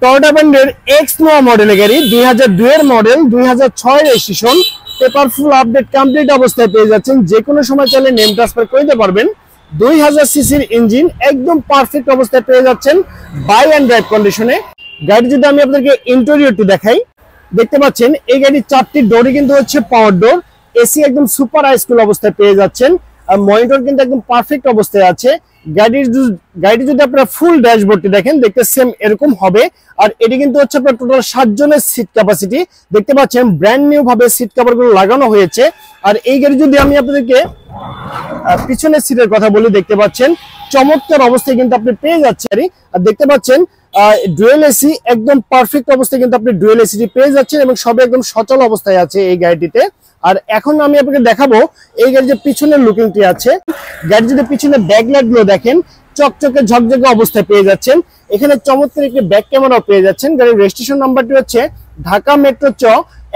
Toyota ব্র্যান্ডের x নোয়া মডেলের গাড়ি, 2002 এর model, 2006 registration, paper full update complete অবস্থায় পেয়ে যাচ্ছেন। যে কোনো সময় চাইলে নেম ট্রান্সফার করে দিতে পারবেন। 2000 সিসির ইঞ্জিন, একদম পারফেক্ট অবস্থায় পেয়ে যাচ্ছেন বাই অ্যান্ড ড্রাইভ কন্ডিশনে। গাড়ি যদি আমি আপনাদেরকে ইন্টেরিয়রটি দেখাই, দেখতে পাচ্ছেন এই গাড়ির 4টি ডোরই কিন্তু হচ্ছে পাওয়ার ডোর। এসি একদম সুপার হাই স্কুল অবস্থায় পেয়ে যাচ্ছেন। আর মনিটর কিন্তু একদম পারফেক্ট অবস্থায় আছে। গাড়িটি যদি আপনারা ফুল ড্যাশবোর্ডটি দেখেন, দেখতে সেম এরকম হবে। আর এটি কিন্তু হচ্ছে আপনার টোটাল 7 জনের সিট ক্যাপাসিটি। দেখতে পাচ্ছেন ব্র্যান্ড নিউ ভাবে সিট কভারগুলো লাগানো হয়েছে। আর এই গাড়ি যদি আমি আপনাদেরকে পিছনের সিটের কথা বলি, দেখতে পাচ্ছেন চমৎকার অবস্থায় কিন্তু আপনি পেয়ে যাচ্ছেন। আর দেখতে পাচ্ছেন ডুয়েল এসি, একদম পারফেক্ট অবস্থায় কিন্তু আপনি ডুয়েল এসিটি পেয়ে যাচ্ছেন এবং সবই একদম সচল অবস্থায় আছে এই গাড়িটিতে। আর এখন আমি আপনাকে দেখাবো এই গাড়ির যে পিছনের লুকিংটি আছে। গাড়ি যদি পিছনে ব্যাকলাইট গুলো দেখেন, চকচকে ঝকঝকে অবস্থায় পেয়ে যাচ্ছেন। এখানে চমৎকার একটি ব্যাক ক্যামেরাও পেয়ে যাচ্ছেন। গাড়ির রেজিস্ট্রেশন নাম্বারটি হচ্ছে ঢাকা মেট্রো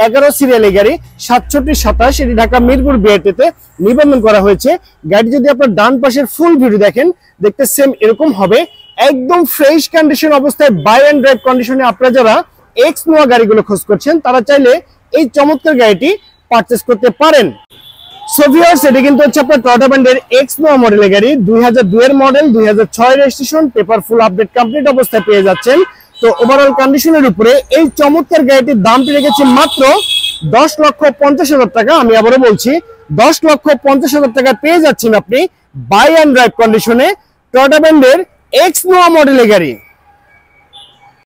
11 সিরিয়াল গাড়ি 6727, এটি ঢাকা মিরপুর বিআরটিতে নিবন্ধন করা হয়েছে। গাড়ি যদি আপনার ডান পাশের ফুল ভিডিও দেখেন, দেখতে সেম এরকম হবে। একদম ফ্রেশ কন্ডিশন অবস্থায় বাই অ্যান্ড ড্রাইভ কন্ডিশনে আপনারা যারা এক্স নোয়া গাড়িগুলো খোঁজ করছেন, তারা চাইলে এই চমৎকার গাড়িটি পারচেজ করতে পারেন। সো ভিউয়ার্স, এটি কিন্তু হচ্ছে আপনার টয়োটা ব্র্যান্ডের এক্স নোয়া মডেলের গাড়ি, 2002 এর model, 2006 registration, paper full update complete অবস্থায় পেয়ে যাচ্ছেন। তো ওভারঅল কন্ডিশনের উপরে এই চমৎকার গাড়িটির দামটি রেখেছি মাত্র 10,50,000 টাকা। আমি আবারও বলছি, 10,50,000 টাকা পেয়ে যাচ্ছেন আপনি বাই অ্যান্ড ড্রাইভ কন্ডিশনে টয়োটা ব্র্যান্ডের এক্স নোয়া মডেলের গাড়ি।